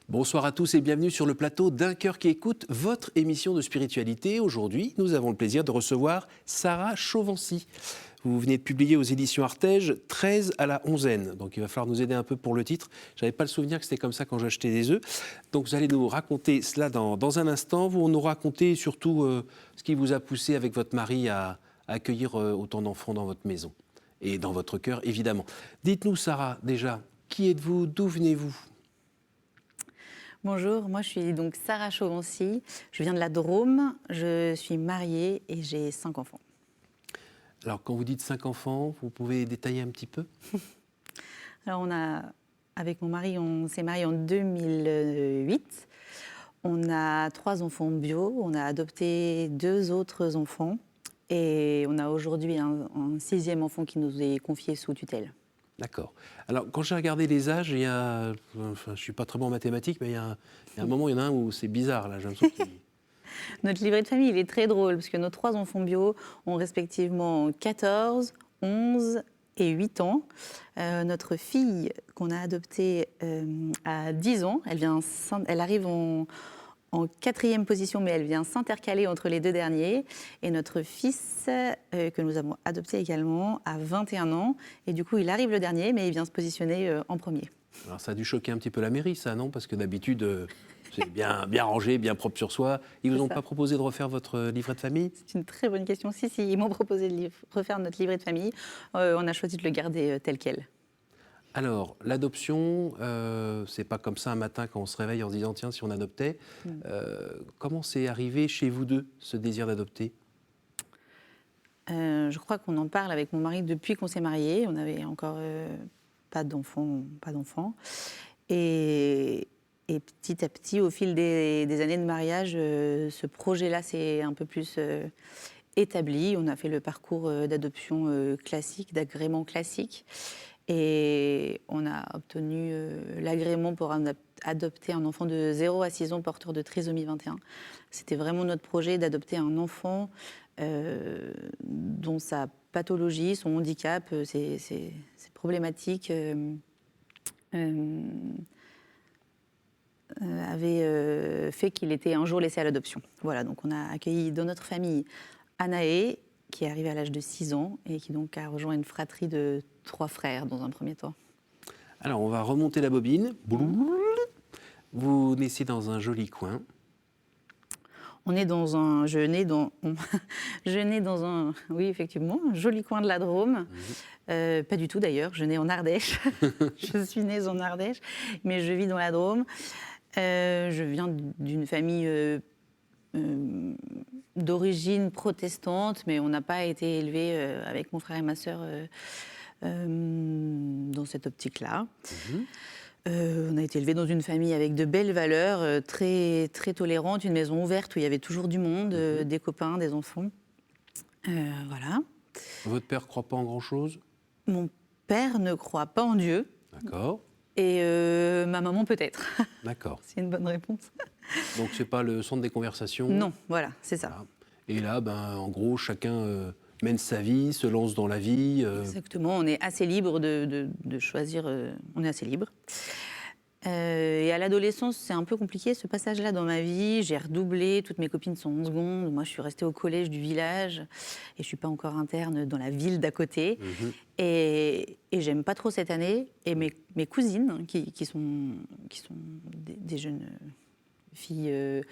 Bonsoir à tous et bienvenue sur le plateau d'Un cœur qui écoute, votre émission de spiritualité. Aujourd'hui, nous avons le plaisir de recevoir Sarah Chauvency. Vous venez de publier aux éditions Artege 13 à la onzaine. Donc il va falloir nous aider un peu pour le titre. Je n'avais pas le souvenir que c'était comme ça quand j'achetais des œufs. Donc vous allez nous raconter cela dans un instant. Vous nous racontez surtout ce qui vous a poussé avec votre mari à accueillir autant d'enfants dans votre maison. Et dans votre cœur, évidemment. Dites-nous, Sarah, déjà, qui êtes-vous? D'où venez-vous? Bonjour, moi je suis donc Sarah Chauvency, je viens de la Drôme, je suis mariée et j'ai 5 enfants. Alors quand vous dites 5 enfants, vous pouvez détailler un petit peu? Alors avec mon mari, on s'est mariés en 2008, on a 3 enfants bio, on a adopté 2 autres enfants et on a aujourd'hui un 6e enfant qui nous est confié sous tutelle. D'accord. Alors, quand j'ai regardé les âges, je ne suis pas très bon en mathématiques, mais il y a un moment, il y en a un où c'est bizarre, là, j'ai l'impression qu'il... Notre livret de famille, il est très drôle, parce que nos 3 enfants bio ont respectivement 14, 11 et 8 ans. Notre fille, qu'on a adoptée à 10 ans, elle arrive en 4e position, mais elle vient s'intercaler entre les 2 derniers. Et notre fils, que nous avons adopté également, a 21 ans. Et du coup, il arrive le dernier, mais il vient se positionner en premier. Alors, ça a dû choquer un petit peu la mairie, ça, non? Parce que d'habitude, c'est bien rangé, bien propre sur soi. Ils vous ont pas proposé de refaire votre livret de famille? C'est une très bonne question. Si, ils m'ont proposé de refaire notre livret de famille. On a choisi de le garder tel quel. Alors, l'adoption, c'est pas comme ça un matin quand on se réveille en se disant tiens, si on adoptait. Comment c'est arrivé chez vous deux, ce désir d'adopter? Je crois qu'on en parle avec mon mari depuis qu'on s'est mariés. On n'avait encore pas d'enfants. Et petit à petit, au fil des années de mariage, ce projet-là s'est un peu plus établi. On a fait le parcours d'adoption classique, d'agrément classique. Et on a obtenu l'agrément pour adopter un enfant de 0 à 6 ans porteur de trisomie 21. C'était vraiment notre projet d'adopter un enfant dont sa pathologie, son handicap, ses problématiques avait fait qu'il était un jour laissé à l'adoption. Voilà, donc on a accueilli dans notre famille Anaé, qui est arrivée à l'âge de 6 ans et qui donc a rejoint une fratrie de 3 frères dans un premier temps. Alors, on va remonter la bobine. Vous naissez dans un joli coin. Je nais dans un, oui effectivement, un joli coin de la Drôme. Pas du tout d'ailleurs, je nais en Ardèche. Je suis née en Ardèche, mais je vis dans la Drôme. Je viens d'une famille d'origine protestante, mais on n'a pas été élevés avec mon frère et ma sœur dans cette optique-là. On a été élevés dans une famille avec de belles valeurs, très, très tolérantes, une maison ouverte où il y avait toujours du monde, des copains, des enfants. Voilà. Votre père ne croit pas en grand-chose? Mon père ne croit pas en Dieu. D'accord. Et ma maman peut-être. D'accord. C'est une bonne réponse. Donc c'est pas le centre des conversations? Non, voilà, c'est ça. Voilà. Et là, en gros, chacun mène sa vie, se lance dans la vie. Exactement, on est assez libre de choisir, on est assez libre. Et à l'adolescence, c'est un peu compliqué ce passage-là dans ma vie. J'ai redoublé, toutes mes copines sont en seconde. Moi, je suis restée au collège du village et je ne suis pas encore interne dans la ville d'à côté. Et j'aime pas trop cette année. Et mes cousines, qui sont des jeunes filles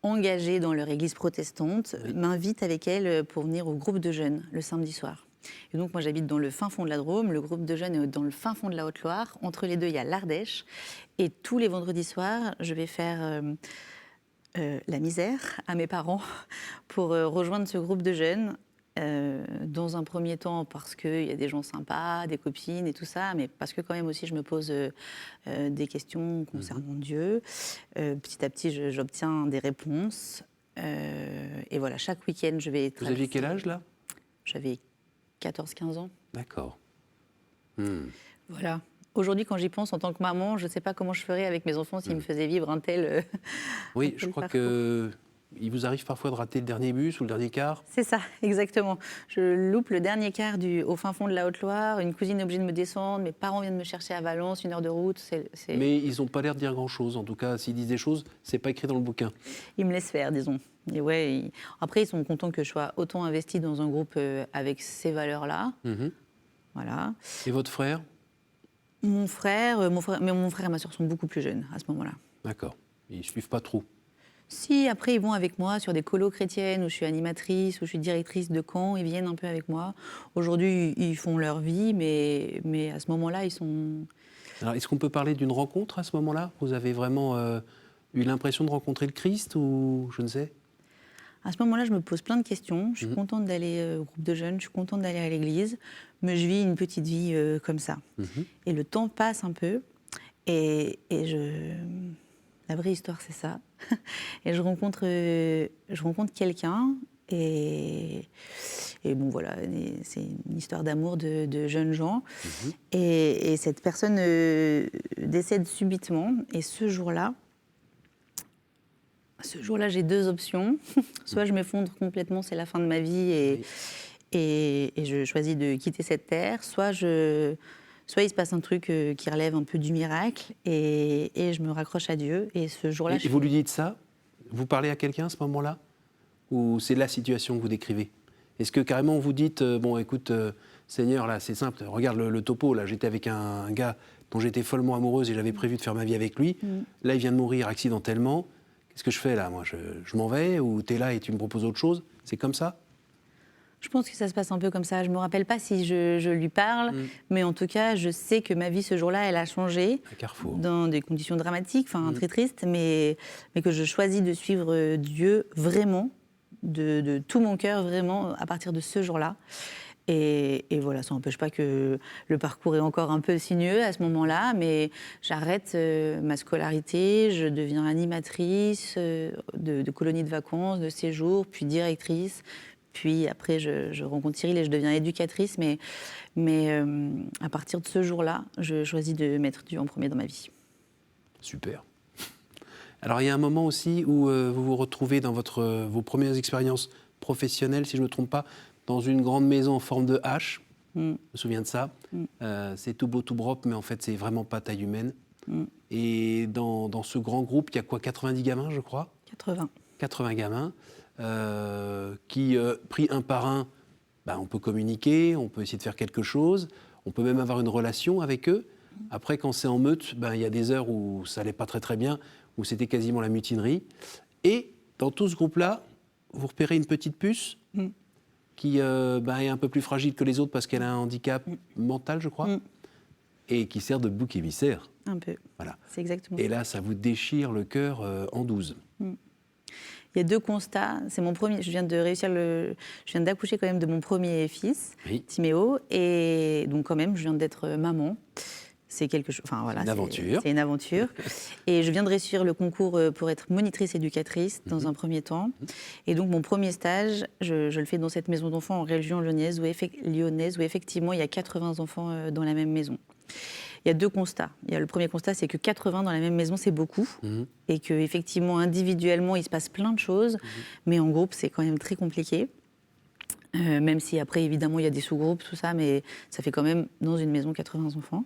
engagées dans leur église protestante, m'invitent avec elles pour venir au groupe de jeunes le samedi soir. Et donc, moi, j'habite dans le fin fond de la Drôme. Le groupe de jeunes est dans le fin fond de la Haute-Loire. Entre les deux, il y a l'Ardèche. Et tous les vendredis soirs, je vais faire la misère à mes parents pour rejoindre ce groupe de jeunes. Dans un premier temps, parce qu'il y a des gens sympas, des copines et tout ça, mais parce que quand même aussi, je me pose des questions concernant Dieu. Petit à petit, j'obtiens des réponses. Et voilà, chaque week-end, je vais traverser. Vous aviez quel âge, là? J'avais 14-15 ans. D'accord. Voilà. Aujourd'hui, quand j'y pense en tant que maman, je ne sais pas comment je ferais avec mes enfants s'ils me faisaient vivre un tel Oui, je crois que il vous arrive parfois de rater le dernier bus ou le dernier car? C'est ça, exactement. Je loupe le dernier car au fin fond de la Haute-Loire. Une cousine est obligée de me descendre. Mes parents viennent me chercher à Valence, 1 heure de route. Mais ils n'ont pas l'air de dire grand-chose. En tout cas, s'ils disent des choses, c'est pas écrit dans le bouquin. Ils me laissent faire, disons. Et ouais, après, ils sont contents que je sois autant investie dans un groupe avec ces valeurs-là. Voilà. Et votre frère? Mon frère et ma soeur sont beaucoup plus jeunes à ce moment-là. D'accord. Ils ne suivent pas trop. Si, après, ils vont avec moi sur des colos chrétiennes où je suis animatrice, où je suis directrice de camp, ils viennent un peu avec moi. Aujourd'hui, ils font leur vie, mais à ce moment-là, ils sont... Alors, est-ce qu'on peut parler d'une rencontre à ce moment-là? Vous avez vraiment eu l'impression de rencontrer le Christ ou je ne sais? À ce moment-là, je me pose plein de questions. Je suis contente d'aller au groupe de jeunes, je suis contente d'aller à l'église, mais je vis une petite vie comme ça. Et le temps passe un peu, et la vraie histoire, c'est ça. Et je rencontre quelqu'un, et bon, voilà, c'est une histoire d'amour de jeunes gens. Et cette personne décède subitement, et ce jour-là, j'ai 2 options. Soit je m'effondre complètement, c'est la fin de ma vie et je choisis de quitter cette terre. Soit il se passe un truc qui relève un peu du miracle et je me raccroche à Dieu. Et ce jour-là... Et vous lui dites ça? Vous parlez à quelqu'un à ce moment-là? Ou c'est la situation que vous décrivez? Est-ce que carrément vous dites, bon écoute, Seigneur, là c'est simple, regarde le topo, là j'étais avec un gars dont j'étais follement amoureuse et j'avais prévu de faire ma vie avec lui. Là il vient de mourir accidentellement. Qu'est-ce que je fais là? Moi, je m'en vais ou tu es là et tu me proposes autre chose? C'est comme ça? Je pense que ça se passe un peu comme ça. Je ne me rappelle pas si je lui parle, mais en tout cas, je sais que ma vie ce jour-là, elle a changé. Un carrefour. Dans des conditions dramatiques, très tristes, mais que je choisis de suivre Dieu vraiment, de tout mon cœur, vraiment, à partir de ce jour-là. Et voilà, ça n'empêche pas que le parcours est encore un peu sinueux à ce moment-là, mais j'arrête ma scolarité, je deviens animatrice de colonies de vacances, de séjours, puis directrice. Puis après, je rencontre Cyril et je deviens éducatrice, mais à partir de ce jour-là, je choisis de mettre Dieu en premier dans ma vie. Super. Alors, il y a un moment aussi où vous vous retrouvez dans vos premières expériences professionnelles, si je ne me trompe pas, dans une grande maison en forme de H. Je me souviens de ça. C'est tout beau, tout propre, mais en fait, c'est vraiment pas taille humaine. Et dans ce grand groupe, il y a quoi, 90 gamins, je crois? 80. 80 gamins qui, pris un par un, on peut communiquer, on peut essayer de faire quelque chose, on peut même avoir une relation avec eux. Après, quand c'est en meute, il y a des heures où ça n'allait pas très très bien, où c'était quasiment la mutinerie. Et dans tout ce groupe-là, vous repérez une petite puce qui est un peu plus fragile que les autres parce qu'elle a un handicap mental, je crois, et qui sert de bouc émissaire. Un peu. Voilà. C'est exactement ça. Et là, ça vous déchire le cœur en 12. Il y a 2 constats. C'est mon premier. Je viens d'accoucher quand même de mon premier fils, Timéo, et donc quand même, je viens d'être maman. C'est quelque chose. Enfin voilà, une aventure. C'est une aventure. Et je viens de réussir le concours pour être monitrice éducatrice dans un premier temps. Et donc mon premier stage, je le fais dans cette maison d'enfants en région lyonnaise où effectivement il y a 80 enfants dans la même maison. Il y a 2 constats. Le premier constat, c'est que 80 dans la même maison, c'est beaucoup. Et qu'effectivement, individuellement, il se passe plein de choses. Mais en groupe, c'est quand même très compliqué. Même si après, évidemment, il y a des sous-groupes, tout ça, mais ça fait quand même, dans une maison, 80 enfants.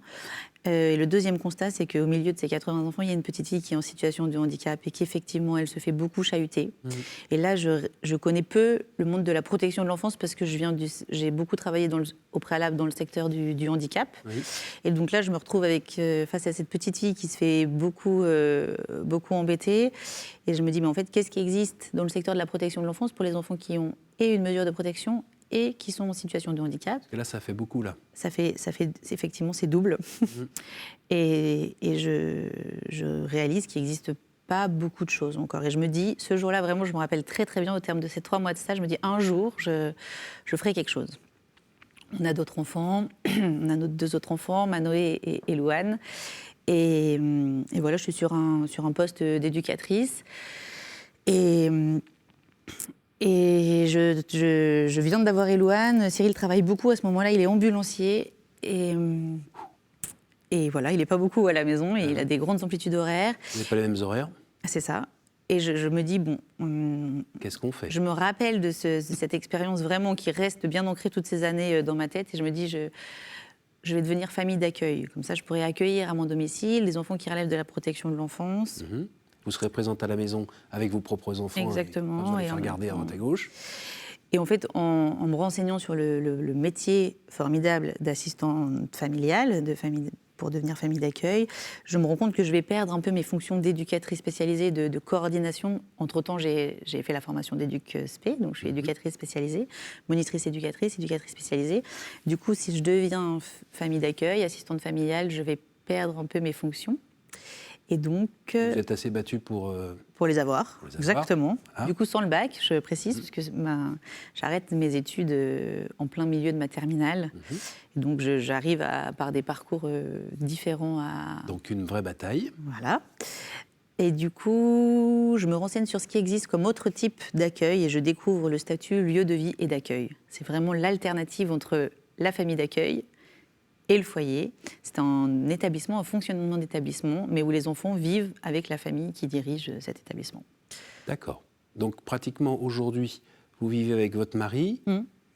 Et le deuxième constat, c'est qu'au milieu de ces 80 enfants, il y a une petite fille qui est en situation de handicap et qu'effectivement, elle se fait beaucoup chahuter. Et là, je connais peu le monde de la protection de l'enfance parce que j'ai beaucoup travaillé au préalable dans le secteur du handicap. Et donc là, je me retrouve face à cette petite fille qui se fait beaucoup embêter. Et je me dis, mais en fait, qu'est-ce qui existe dans le secteur de la protection de l'enfance pour les enfants qui ont une mesure de protection et qui sont en situation de handicap? Parce que là, ça fait beaucoup, là. Ça fait effectivement, c'est double. Et je réalise qu'il n'existe pas beaucoup de choses encore. Et je me dis, ce jour-là, vraiment, je me rappelle très très bien, au terme de ces 3 mois de stage, je me dis, un jour, je ferai quelque chose. On a d'autres enfants, on a nos 2 autres enfants, Manoé et Louane. Et voilà, je suis sur un poste d'éducatrice. Et je viens d'avoir Elouane. Cyril travaille beaucoup à ce moment-là, il est ambulancier. Et voilà, il n'est pas beaucoup à la maison et il a des grandes amplitudes horaires. Vous n'avez pas les mêmes horaires? C'est ça. Et je me dis, bon, Qu'est-ce qu'on fait? je me rappelle de cette expérience vraiment qui reste bien ancrée toutes ces années dans ma tête, et je me dis, je vais devenir famille d'accueil. Comme ça, je pourrais accueillir à mon domicile des enfants qui relèvent de la protection de l'enfance. Vous serez présente à la maison avec vos propres enfants. Exactement. Et pas besoin de les faire garder à droite à gauche. Et en fait, en me renseignant sur le métier formidable d'assistante familiale, pour devenir famille d'accueil, je me rends compte que je vais perdre un peu mes fonctions d'éducatrice spécialisée, de coordination. Entre-temps, j'ai fait la formation d'éduc-spé, donc je suis éducatrice spécialisée, monitrice éducatrice spécialisée. Du coup, si je deviens famille d'accueil, assistante familiale, je vais perdre un peu mes fonctions. Et donc, vous êtes assez battue pour les avoir. Exactement. Voilà. Du coup, sans le bac, je précise, parce que j'arrête mes études en plein milieu de ma terminale. Et donc, j'arrive par des parcours différents à... Donc, une vraie bataille. Voilà. Et du coup, je me renseigne sur ce qui existe comme autre type d'accueil et je découvre le statut lieu de vie et d'accueil. C'est vraiment l'alternative entre la famille d'accueil et le foyer. C'est un établissement, un fonctionnement d'établissement, mais où les enfants vivent avec la famille qui dirige cet établissement. D'accord. Donc pratiquement aujourd'hui, vous vivez avec votre mari,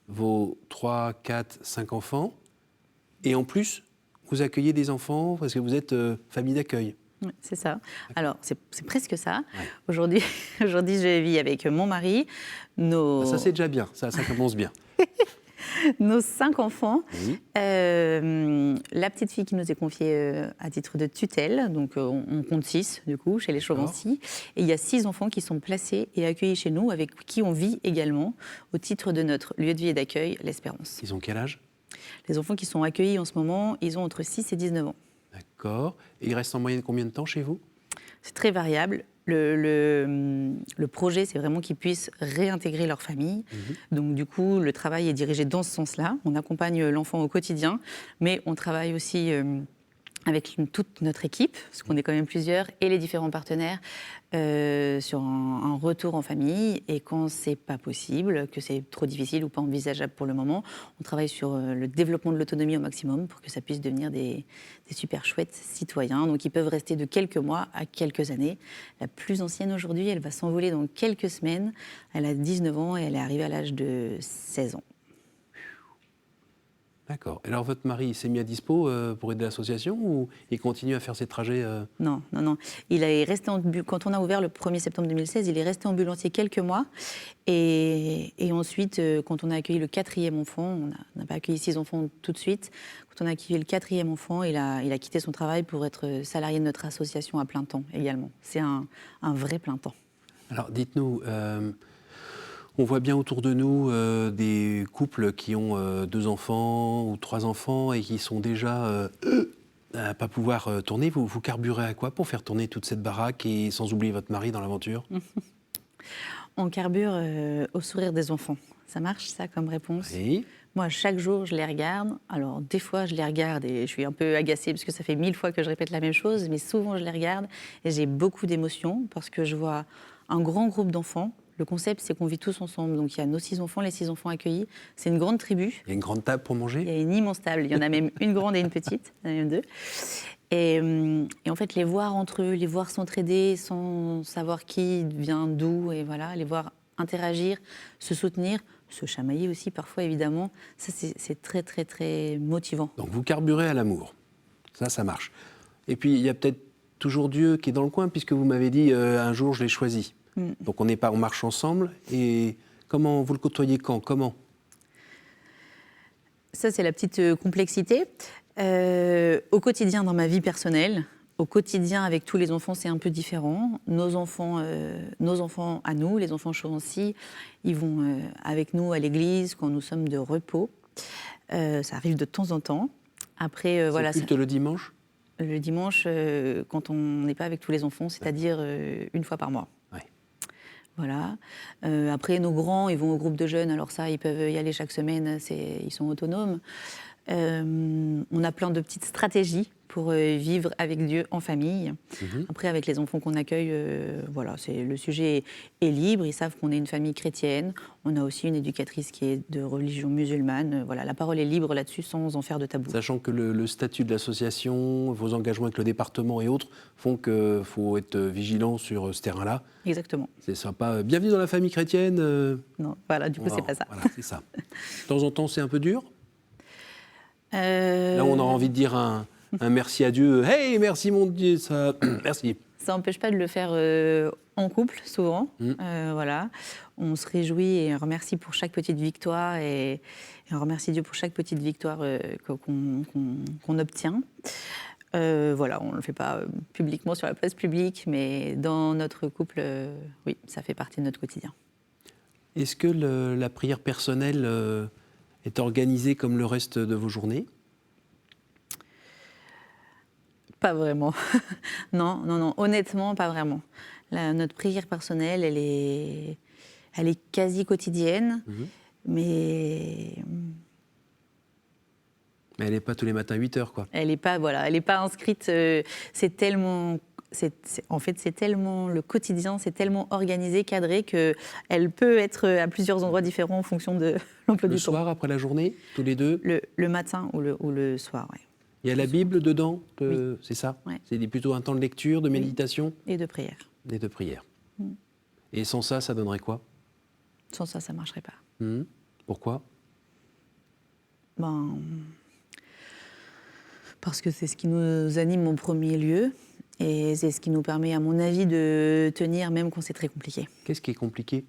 vos 3, 4, 5 enfants, et en plus, vous accueillez des enfants parce que vous êtes famille d'accueil. Oui, c'est ça. Alors, c'est presque ça. Ouais. Aujourd'hui, je vis avec mon mari, Ça, c'est déjà bien, ça commence bien. Nos 5 enfants, Oui. la petite fille qui nous est confiée à titre de tutelle, donc on compte 6 du coup chez les Chauvency, et il y a 6 enfants qui sont placés et accueillis chez nous, avec qui on vit également au titre de notre lieu de vie et d'accueil, l'Espérance. Ils ont quel âge? Les enfants qui sont accueillis en ce moment, ils ont entre 6 et 19 ans. D'accord. Et ils restent en moyenne combien de temps chez vous? C'est très variable. Le projet, c'est vraiment qu'ils puissent réintégrer leur famille. Donc, du coup, le travail est dirigé dans ce sens-là. On accompagne l'enfant au quotidien, mais on travaille aussi avec toute notre équipe, parce qu'on est quand même plusieurs, et les différents partenaires, sur un retour en famille. Et quand c'est pas possible, que c'est trop difficile ou pas envisageable pour le moment, on travaille sur le développement de l'autonomie au maximum pour que ça puisse devenir des super chouettes citoyens. Donc ils peuvent rester de quelques mois à quelques années. La plus ancienne aujourd'hui, elle va s'envoler dans quelques semaines. Elle a 19 ans et elle est arrivée à l'âge de 16 ans. D'accord. Et alors, votre mari, il s'est mis à dispo pour aider l'association ou il continue à faire ses trajets Non. Il est resté quand on a ouvert le 1er septembre 2016, il est resté ambulancier quelques mois. Et ensuite, quand on a accueilli le 4e enfant, on n'a pas accueilli 6 enfants tout de suite. Quand on a accueilli le 4e enfant, il a quitté son travail pour être salarié de notre association à plein temps également. C'est un vrai plein temps. Alors, dites-nous... on voit bien autour de nous des couples qui ont 2 enfants ou 3 enfants et qui sont déjà à ne pas pouvoir tourner. Vous carburez à quoi pour faire tourner toute cette baraque et sans oublier votre mari dans l'aventure? On carbure au sourire des enfants. Ça marche, ça, comme réponse? Oui. Moi, chaque jour, je les regarde. Alors, des fois, je les regarde et je suis un peu agacée parce que ça fait 1000 fois que je répète la même chose, mais souvent, je les regarde et j'ai beaucoup d'émotions parce que je vois un grand groupe d'enfants. Le concept, c'est qu'on vit tous ensemble. Donc, il y a nos 6 enfants, les 6 enfants accueillis. C'est une grande tribu. Il y a une grande table pour manger? Il y a une immense table. Il y en a même une grande et une petite. Il y en a même 2. Et en fait, les voir entre eux, les voir s'entraider sans savoir qui vient d'où, et voilà, les voir interagir, se soutenir, se chamailler aussi parfois, évidemment, ça, c'est très, très, très motivant. Donc, vous carburez à l'amour. Ça marche. Et puis, il y a peut-être toujours Dieu qui est dans le coin, puisque vous m'avez dit un jour, je l'ai choisi. Donc, on marche ensemble. Et comment vous le côtoyez quand? Comment? Ça, c'est la petite complexité. Au quotidien, dans ma vie personnelle, au quotidien avec tous les enfants, c'est un peu différent. Nos enfants à nous, les enfants Chauvency, ils vont avec nous à l'église quand nous sommes de repos. Ça arrive de temps en temps. Après, voilà. C'est culte le dimanche? Le dimanche, quand on n'est pas avec tous les enfants, c'est-à-dire une fois par mois. Ouais. Voilà. Après, nos grands, ils vont au groupe de jeunes. Alors ça, ils peuvent y aller chaque semaine. Ils sont autonomes. On a plein de petites stratégies pour vivre avec Dieu en famille. Après, avec les enfants qu'on accueille, voilà, le sujet est libre. Ils savent qu'on est une famille chrétienne. On a aussi une éducatrice qui est de religion musulmane. Voilà, la parole est libre là-dessus sans en faire de tabou. Sachant que le statut de l'association, vos engagements avec le département et autres font qu'il faut être vigilant sur ce terrain-là. Exactement. C'est sympa. Bienvenue dans la famille chrétienne. Non, voilà, du coup, c'est pas ça. Voilà, c'est ça. De temps en temps, c'est un peu dur. Là, on a envie de dire un merci à Dieu. Hey, merci mon Dieu, ça, merci. Ça n'empêche pas de le faire en couple, souvent. Voilà. On se réjouit et on remercie pour chaque petite victoire et on remercie Dieu pour chaque petite victoire qu'on obtient. Voilà, on ne le fait pas publiquement sur la place publique, mais dans notre couple, oui, ça fait partie de notre quotidien. Est-ce que la prière personnelle est organisée comme le reste de vos journées ? Pas vraiment. Non, honnêtement, pas vraiment. Notre prière personnelle, elle est quasi quotidienne, mais elle n'est pas tous les matins à 8h, quoi. Elle n'est pas inscrite. C'est tellement le quotidien, c'est tellement organisé, cadré, qu'elle peut être à plusieurs endroits différents en fonction de l'emploi du temps. Le soir, après la journée, tous les deux ? Le matin ou le soir, oui. Il y a la Bible dedans, oui. C'est ça ? Ouais. C'est plutôt un temps de lecture, de méditation ? Et de prière. Et de prière. Et sans ça, ça donnerait quoi ? Sans ça, ça ne marcherait pas. Pourquoi ? Parce que c'est ce qui nous anime en premier lieu et c'est ce qui nous permet, à mon avis, de tenir même quand c'est très compliqué. Qu'est-ce qui est compliqué ?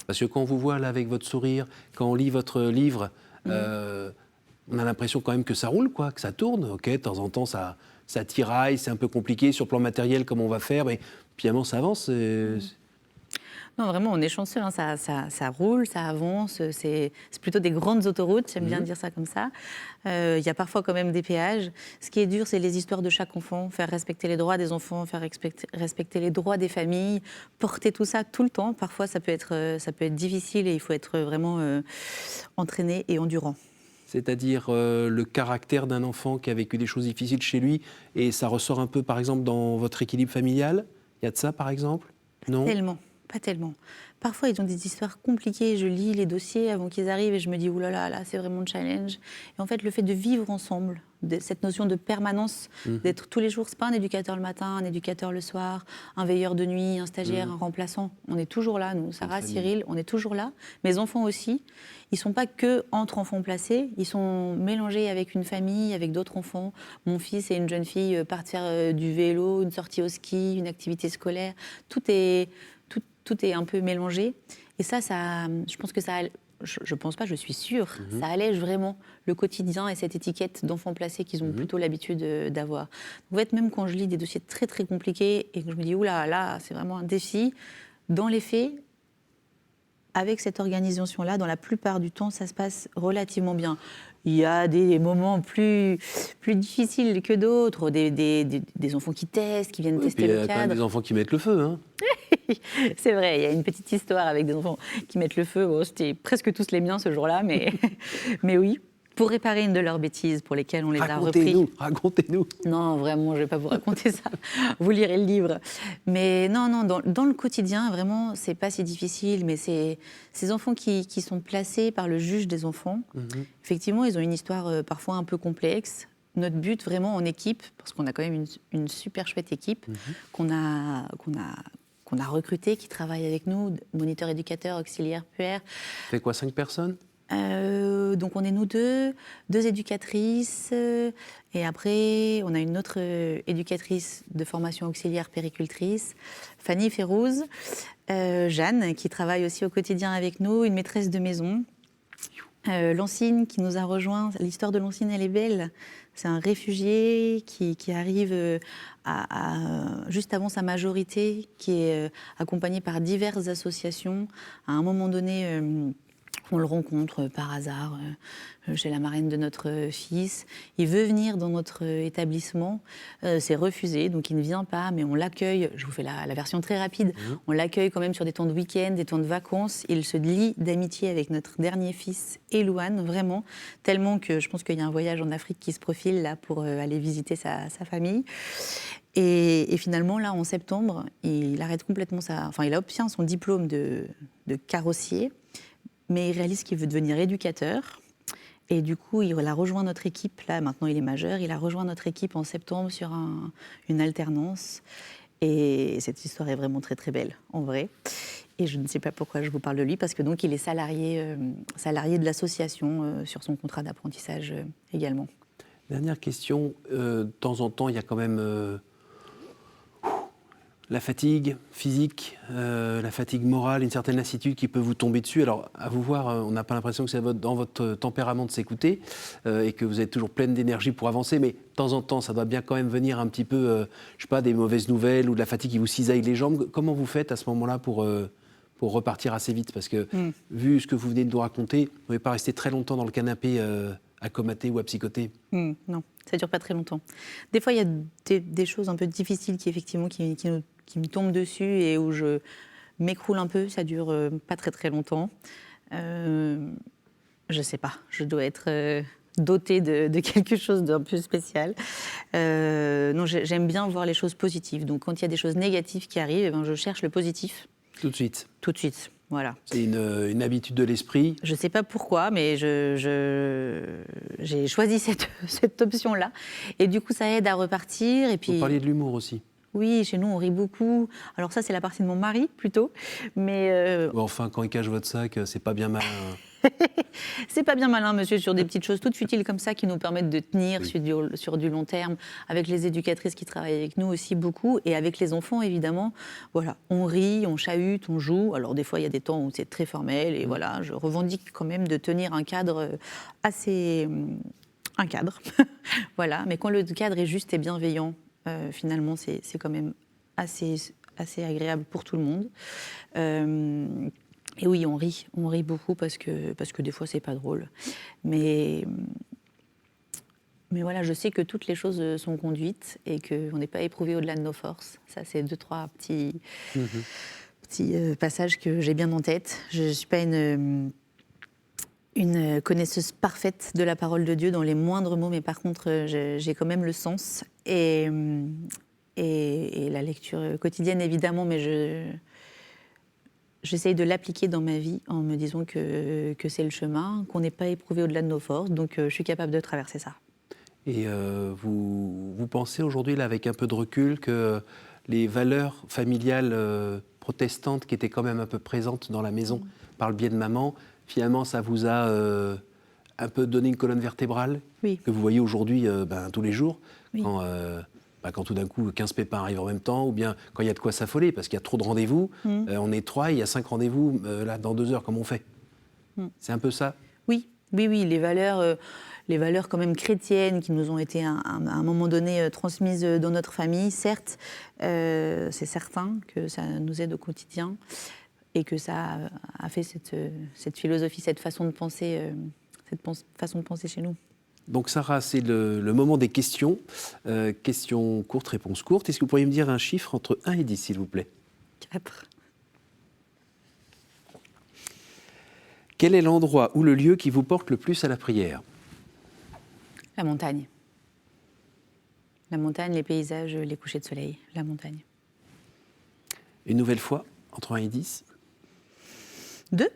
Parce que quand on vous voit là avec votre sourire, quand on lit votre livre, on a l'impression quand même que ça roule, quoi, que ça tourne. Ok, de temps en temps, ça tiraille, c'est un peu compliqué sur le plan matériel, comment on va faire, mais finalement, ça avance. Non, vraiment, on est chanceux, hein, ça roule, ça avance, c'est plutôt des grandes autoroutes, j'aime bien dire ça comme ça. Il y a parfois quand même des péages. Ce qui est dur, c'est les histoires de chaque enfant, faire respecter les droits des enfants, faire respecter les droits des familles, porter tout ça tout le temps. Parfois, ça peut être difficile et il faut être vraiment entraîné et endurant. C'est-à-dire le caractère d'un enfant qui a vécu des choses difficiles chez lui, et ça ressort un peu, par exemple, dans votre équilibre familial ? Il y a de ça, par exemple ? Non ? Pas tellement. Parfois, ils ont des histoires compliquées. Je lis les dossiers avant qu'ils arrivent et je me dis, oulala, là, c'est vraiment un challenge. Et en fait, le fait de vivre ensemble, cette notion de permanence, d'être tous les jours, c'est pas un éducateur le matin, un éducateur le soir, un veilleur de nuit, un stagiaire, un remplaçant. On est toujours là, nous, Sarah, Cyril, on est toujours là. Mes enfants aussi. Ils sont pas que entre enfants placés, ils sont mélangés avec une famille, avec d'autres enfants. Mon fils et une jeune fille partent faire du vélo, une sortie au ski, une activité scolaire. Tout est un peu mélangé. Et ça, je pense que ça... Je pense pas, je suis sûre, ça allège vraiment le quotidien et cette étiquette d'enfants placés qu'ils ont plutôt l'habitude d'avoir. En fait, même quand je lis des dossiers très très compliqués et que je me dis, oula, là, c'est vraiment un défi, dans les faits, avec cette organisation-là, dans la plupart du temps, ça se passe relativement bien. Il y a des moments plus difficiles que d'autres, des enfants qui testent, qui viennent tester le cadre. Il y a quand même des enfants qui mettent le feu, hein. C'est vrai, il y a une petite histoire avec des enfants qui mettent le feu. Bon, c'était presque tous les miens ce jour-là, mais oui, pour réparer une de leurs bêtises pour lesquelles on les a repris. Racontez-nous. Non, vraiment, je ne vais pas vous raconter ça. Vous lirez le livre. Mais non, dans le quotidien, vraiment, c'est pas si difficile. Mais c'est ces enfants qui sont placés par le juge des enfants. Effectivement, ils ont une histoire parfois un peu complexe. Notre but, vraiment, en équipe, parce qu'on a quand même une super chouette équipe qu'on a recruté, qui travaille avec nous, moniteur éducateur, auxiliaire puer. Ça fait quoi, 5 personnes ? Donc on est nous deux éducatrices, et après on a une autre éducatrice de formation auxiliaire péricultrice, Fanny Férouz, Jeanne qui travaille aussi au quotidien avec nous, une maîtresse de maison, Lancine qui nous a rejoint. L'histoire de Lancine, elle est belle. C'est un réfugié qui arrive juste avant sa majorité, qui est accompagné par diverses associations. À un moment donné, On le rencontre par hasard chez la marraine de notre fils. Il veut venir dans notre établissement. C'est refusé, donc il ne vient pas, mais on l'accueille. Je vous fais la version très rapide. On l'accueille quand même sur des temps de week-end, des temps de vacances. Il se lie d'amitié avec notre dernier fils, Elouane, vraiment, tellement que je pense qu'il y a un voyage en Afrique qui se profile là pour aller visiter sa famille. Et finalement, là, en septembre, il arrête complètement il obtient son diplôme de carrossier, mais il réalise qu'il veut devenir éducateur. Et du coup, il a rejoint notre équipe. Là, maintenant, il est majeur. Il a rejoint notre équipe en septembre sur une alternance. Et cette histoire est vraiment très, très belle, en vrai. Et je ne sais pas pourquoi je vous parle de lui, parce que donc, il est salarié de l'association sur son contrat d'apprentissage également. Dernière question. De temps en temps, il y a quand même la fatigue physique, la fatigue morale, une certaine lassitude qui peut vous tomber dessus. Alors, à vous voir, on n'a pas l'impression que c'est dans votre tempérament de s'écouter et que vous êtes toujours pleine d'énergie pour avancer, mais de temps en temps, ça doit bien quand même venir un petit peu, je sais pas, des mauvaises nouvelles ou de la fatigue qui vous cisaille les jambes. Comment vous faites à ce moment-là pour repartir assez vite? Parce que, vu ce que vous venez de nous raconter, vous ne pouvez pas rester très longtemps dans le canapé à comater ou à psychoter. Non, ça ne dure pas très longtemps. Des fois, il y a des choses un peu difficiles qui me tombent dessus et où je m'écroule un peu. Ça dure pas très très longtemps. Je ne sais pas, je dois être dotée de quelque chose d'un peu spécial. Non, j'aime bien voir les choses positives. Donc quand il y a des choses négatives qui arrivent, eh ben, je cherche le positif. Tout de suite. Tout de suite. Voilà. C'est une habitude de l'esprit. Je ne sais pas pourquoi, mais j'ai choisi cette option-là. Et du coup, ça aide à repartir. Et puis, Vous parliez de l'humour aussi. Oui, chez nous, on rit beaucoup. Alors ça, c'est la partie de mon mari, plutôt. Mais Enfin, quand il cache votre sac, c'est pas bien malin. c'est pas bien malin, monsieur, sur des petites choses toutes futiles comme ça qui nous permettent de tenir sur du long terme, avec les éducatrices qui travaillent avec nous aussi beaucoup, et avec les enfants, évidemment. Voilà, on rit, on chahute, on joue. Alors des fois, il y a des temps où c'est très formel, et voilà, je revendique quand même de tenir un cadre assez... un cadre, voilà. Mais quand le cadre est juste et bienveillant, finalement, c'est quand même assez agréable pour tout le monde. Et oui, on rit beaucoup parce que des fois, c'est pas drôle. Mais voilà, je sais que toutes les choses sont conduites et qu'on n'est pas éprouvé au-delà de nos forces. Ça, c'est 2-3 petits passages que j'ai bien en tête. Je ne suis pas une connaisseuse parfaite de la parole de Dieu dans les moindres mots, mais par contre, j'ai quand même le sens et la lecture quotidienne, évidemment, mais j'essaye de l'appliquer dans ma vie en me disant que c'est le chemin, qu'on n'est pas éprouvé au-delà de nos forces, donc je suis capable de traverser ça. Et vous pensez aujourd'hui, là, avec un peu de recul, que les valeurs familiales protestantes qui étaient quand même un peu présentes dans la maison par le biais de maman, finalement, ça vous a un peu donné une colonne vertébrale que vous voyez aujourd'hui tous les jours, quand tout d'un coup 15 pépins arrivent en même temps, ou bien quand il y a de quoi s'affoler, parce qu'il y a trop de rendez-vous, on est 3, il y a 5 rendez-vous là, dans 2 heures, comment on fait? C'est un peu ça? Oui, les valeurs quand même chrétiennes qui nous ont été à un moment donné transmises dans notre famille, certes, c'est certain que ça nous aide au quotidien et que ça a fait cette philosophie, cette façon de penser chez nous. Donc Sarah, c'est le moment des questions. Questions courtes, réponses courtes. Est-ce que vous pourriez me dire un chiffre entre 1 et 10, s'il vous plaît? 4. Quel est l'endroit ou le lieu qui vous porte le plus à la prière? La montagne. La montagne, les paysages, les couchers de soleil, la montagne. Une nouvelle fois, entre 1 et 10? 2.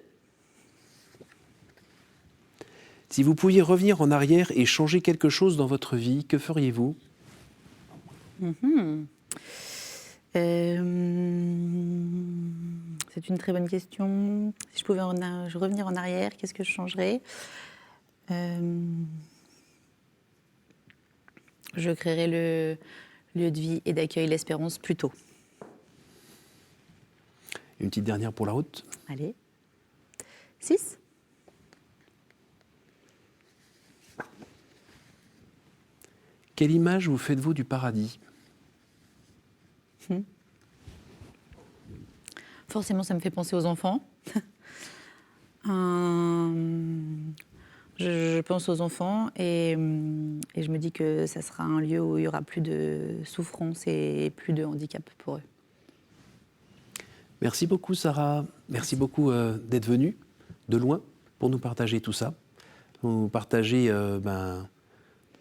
Si vous pouviez revenir en arrière et changer quelque chose dans votre vie, que feriez-vous? C'est une très bonne question. Si je pouvais revenir en arrière, qu'est-ce que je changerais? Je créerais le lieu de vie et d'accueil L'Espérance plus tôt. Une petite dernière pour la route. Allez. 6. Quelle image vous faites-vous du paradis? Forcément, ça me fait penser aux enfants. Je pense aux enfants et je me dis que ça sera un lieu où il y aura plus de souffrance et plus de handicap pour eux. Merci beaucoup Sarah, merci beaucoup d'être venue de loin pour nous partager tout ça, nous partager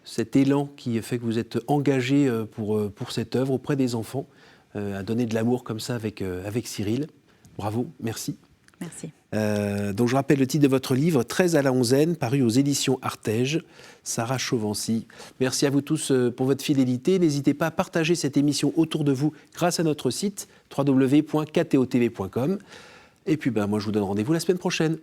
cet élan qui fait que vous êtes engagée pour cette œuvre auprès des enfants, à donner de l'amour comme ça avec Cyril. Bravo, merci. Merci. Donc je rappelle le titre de votre livre, 13 à la onzaine, paru aux éditions Artege, Sarah Chauvency. Merci à vous tous pour votre fidélité. N'hésitez pas à partager cette émission autour de vous grâce à notre site www.ktotv.com. Et puis moi je vous donne rendez-vous la semaine prochaine.